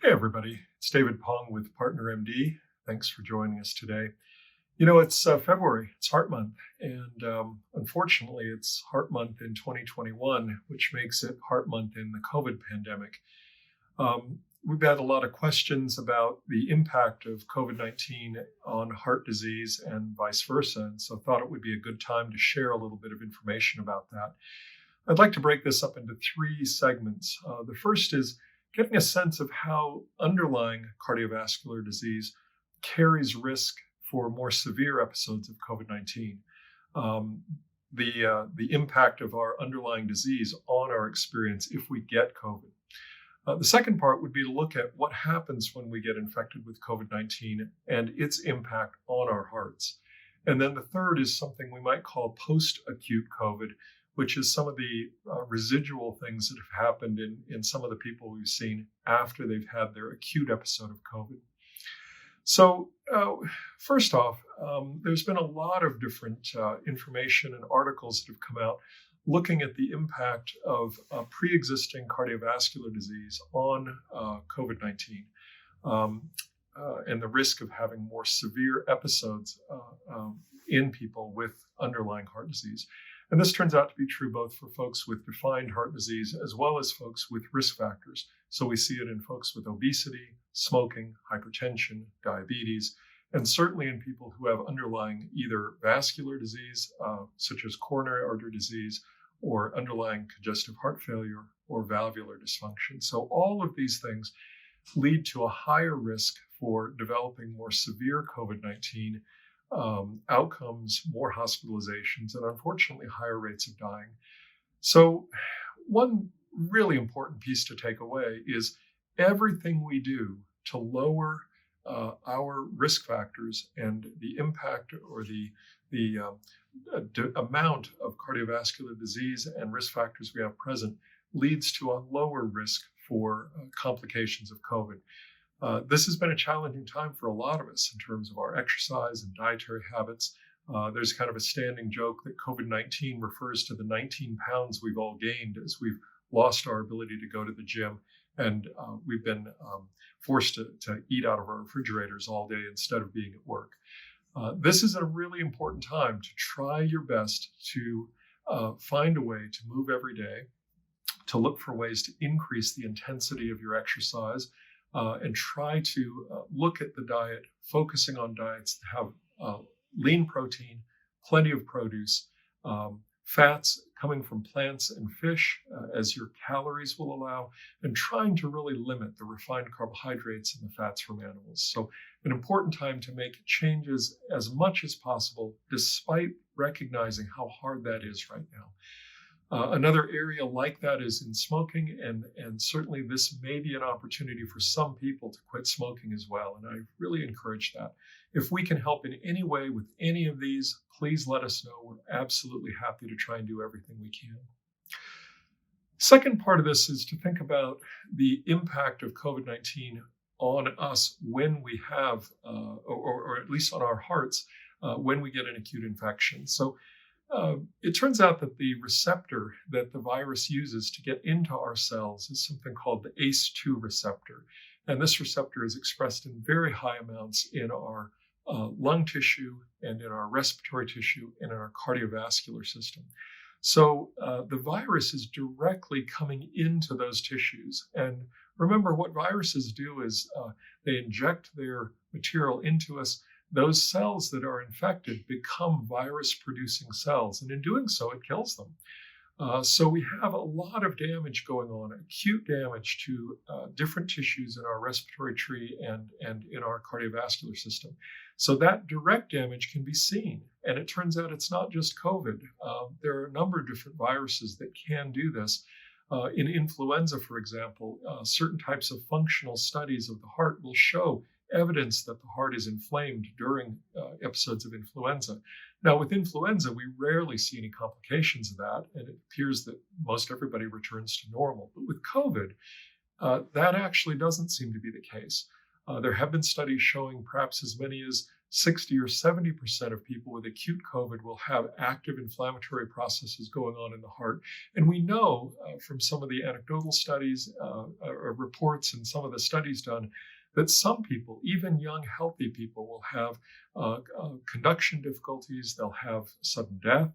Hey, everybody. It's David Pong with Partner MD. Thanks for joining us today. It's February, it's Heart Month, and unfortunately, it's Heart Month in 2021, which makes it Heart Month in the COVID pandemic. We've had a lot of questions about the impact of COVID-19 on heart disease and vice versa, and so thought it would be a good time to share a little bit of information about that. I'd like to break this up into three segments. The first is getting a sense of how underlying cardiovascular disease carries risk for more severe episodes of COVID-19. The impact of our underlying disease on our experience if we get COVID. The second part would be to look at what happens when we get infected with COVID-19 and its impact on our hearts. And then the third is something we might call post-acute COVID, which is some of the residual things that have happened in some of the people we've seen after they've had their acute episode of COVID. So first off, there's been a lot of different information and articles that have come out looking at the impact of pre-existing cardiovascular disease on COVID-19 and the risk of having more severe episodes in people with underlying heart disease. And this turns out to be true both for folks with defined heart disease as well as folks with risk factors. So we see it in folks with obesity, smoking, hypertension, diabetes, and certainly in people who have underlying either vascular disease, such as coronary artery disease, or underlying congestive heart failure or valvular dysfunction. So all of these things lead to a higher risk for developing more severe COVID-19 outcomes, more hospitalizations, and unfortunately higher rates of dying. So one really important piece to take away is everything we do to lower our risk factors and the impact or the amount of cardiovascular disease and risk factors we have present leads to a lower risk for complications of COVID. This has been a challenging time for a lot of us in terms of our exercise and dietary habits. There's kind of a standing joke that COVID-19 refers to the 19 pounds we've all gained as we've lost our ability to go to the gym, and we've been forced to eat out of our refrigerators all day instead of being at work. This is a really important time to try your best to find a way to move every day, to look for ways to increase the intensity of your exercise, and try to look at the diet, focusing on diets that have lean protein, plenty of produce, fats coming from plants and fish as your calories will allow, and trying to really limit the refined carbohydrates and the fats from animals. So an important time to make changes as much as possible, despite recognizing how hard that is right now. Another area like that is in smoking, and certainly this may be an opportunity for some people to quit smoking as well, and I really encourage that. If we can help in any way with any of these, please let us know. We're absolutely happy to try and do everything we can. Second part of this is to think about the impact of COVID-19 on us when we have, or at least on our hearts, when we get an acute infection. So it turns out that the receptor that the virus uses to get into our cells is something called the ACE2 receptor. And this receptor is expressed in very high amounts in our lung tissue and in our respiratory tissue and in our cardiovascular system. So the virus is directly coming into those tissues. And remember, what viruses do is they inject their material into us. Those cells that are infected become virus-producing cells, and in doing so, it kills them. So we have a lot of damage going on, acute damage to different tissues in our respiratory tree and in our cardiovascular system. So that direct damage can be seen, and it turns out it's not just COVID. There are a number of different viruses that can do this. In influenza, for example, certain types of functional studies of the heart will show evidence that the heart is inflamed during episodes of influenza. Now, with influenza, we rarely see any complications of that, and it appears that most everybody returns to normal. But with COVID, that actually doesn't seem to be the case. There have been studies showing perhaps as many as 60 or 70% of people with acute COVID will have active inflammatory processes going on in the heart. And we know from some of the anecdotal studies, reports, and some of the studies done, that some people, even young, healthy people, will have conduction difficulties, they'll have sudden death,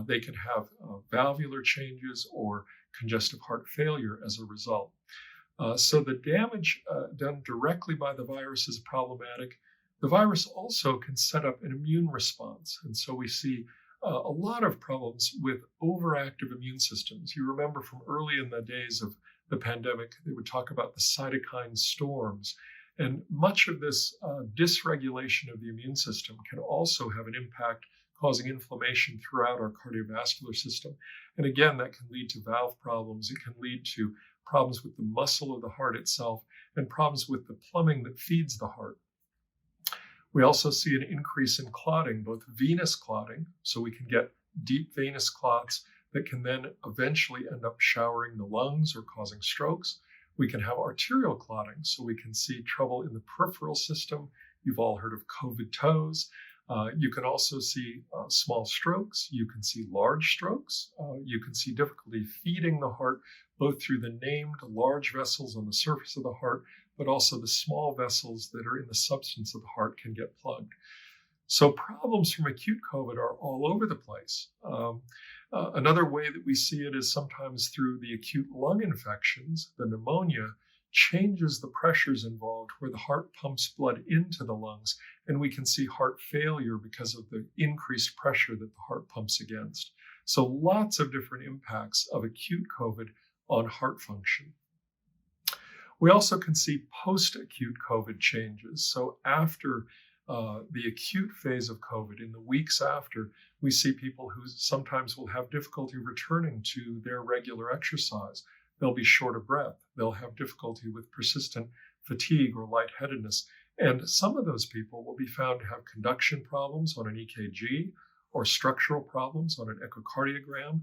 they can have valvular changes or congestive heart failure as a result. So the damage done directly by the virus is problematic. The virus also can set up an immune response. And so we see a lot of problems with overactive immune systems. You remember from early in the days of the pandemic, they would talk about the cytokine storms. And much of this dysregulation of the immune system can also have an impact causing inflammation throughout our cardiovascular system. And again, that can lead to valve problems. It can lead to problems with the muscle of the heart itself and problems with the plumbing that feeds the heart. We also see an increase in clotting, both venous clotting, so we can get deep venous clots that can then eventually end up showering the lungs or causing strokes. We can have arterial clotting, so we can see trouble in the peripheral system. You've all heard of COVID toes. You can also see small strokes. You can see large strokes. You can see difficulty feeding the heart, both through the named large vessels on the surface of the heart, but also the small vessels that are in the substance of the heart can get plugged. So problems from acute COVID are all over the place. Another way that we see it is sometimes through the acute lung infections. The pneumonia changes the pressures involved where the heart pumps blood into the lungs, and we can see heart failure because of the increased pressure that the heart pumps against. So lots of different impacts of acute COVID on heart function. We also can see post-acute COVID changes. So after the acute phase of COVID, in the weeks after, we see people who sometimes will have difficulty returning to their regular exercise. They'll be short of breath. They'll have difficulty with persistent fatigue or lightheadedness. And some of those people will be found to have conduction problems on an EKG or structural problems on an echocardiogram.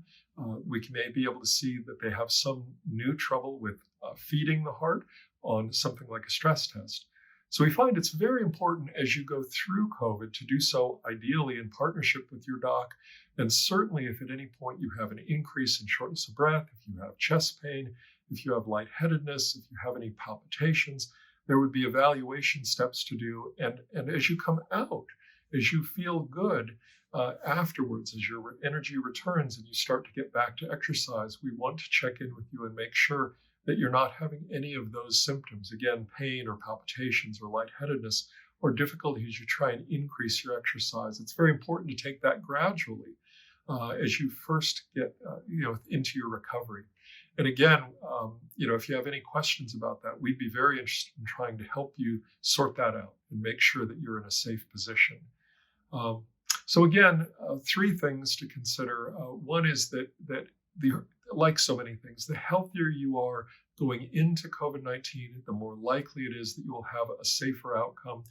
We may be able to see that they have some new trouble with feeding the heart on something like a stress test. So we find it's very important as you go through COVID to do so ideally in partnership with your doc. And certainly if at any point you have an increase in shortness of breath, if you have chest pain, if you have lightheadedness, if you have any palpitations, there would be evaluation steps to do. And as you come out, as you feel good afterwards, as your energy returns and you start to get back to exercise, we want to check in with you and make sure that you're not having any of those symptoms, again, pain or palpitations or lightheadedness or difficulty as you try and increase your exercise. It's very important to take that gradually as you first get into your recovery. And again, if you have any questions about that, we'd be very interested in trying to help you sort that out and make sure that you're in a safe position. So again, three things to consider. One is that like so many things, the healthier you are going into COVID-19, the more likely it is that you will have a safer outcome.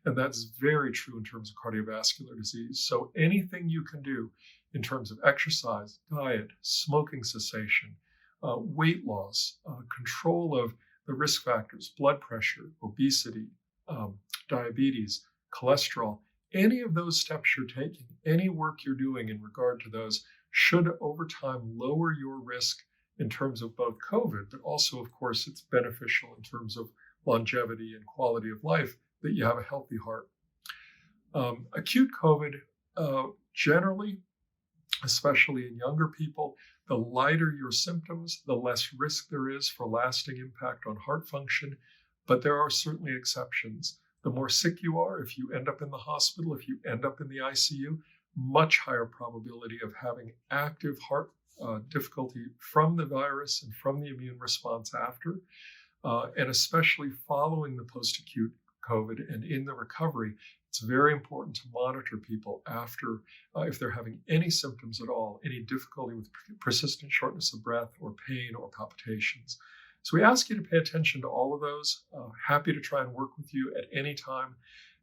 And that's very true in terms of cardiovascular disease. So anything you can do in terms of exercise, diet, smoking cessation, weight loss, control of the risk factors, blood pressure, obesity, diabetes, cholesterol, any of those steps you're taking, any work you're doing in regard to those should over time lower your risk in terms of both COVID, but also, of course, it's beneficial in terms of longevity and quality of life that you have a healthy heart. Acute COVID, generally, especially in younger people, the lighter your symptoms, the less risk there is for lasting impact on heart function, but there are certainly exceptions. The more sick you are, if you end up in the hospital, if you end up in the ICU, much higher probability of having active heart difficulty from the virus and from the immune response after, and especially following the post-acute COVID and in the recovery, it's very important to monitor people after if they're having any symptoms at all, any difficulty with persistent shortness of breath or pain or palpitations. So we ask you to pay attention to all of those. Happy to try and work with you at any time.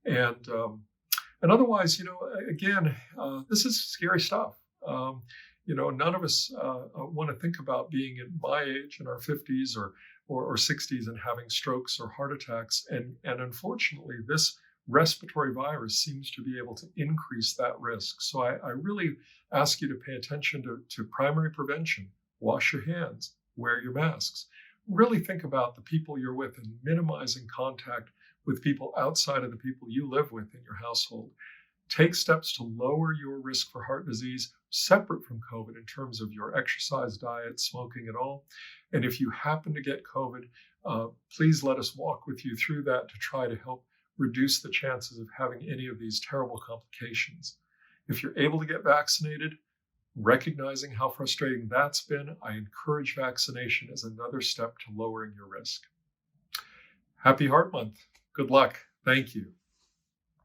And otherwise, again, this is scary stuff. None of us want to think about being at my age in our 50s or 60s and having strokes or heart attacks. And unfortunately, this respiratory virus seems to be able to increase that risk. So I really ask you to pay attention to primary prevention. Wash your hands, wear your masks. Really think about the people you're with and minimizing contact with people outside of the people you live with in your household. Take steps to lower your risk for heart disease separate from COVID in terms of your exercise, diet, smoking, and all. And if you happen to get COVID, please let us walk with you through that to try to help reduce the chances of having any of these terrible complications. If you're able to get vaccinated, recognizing how frustrating that's been, I encourage vaccination as another step to lowering your risk. Happy Heart Month. Good luck. Thank you.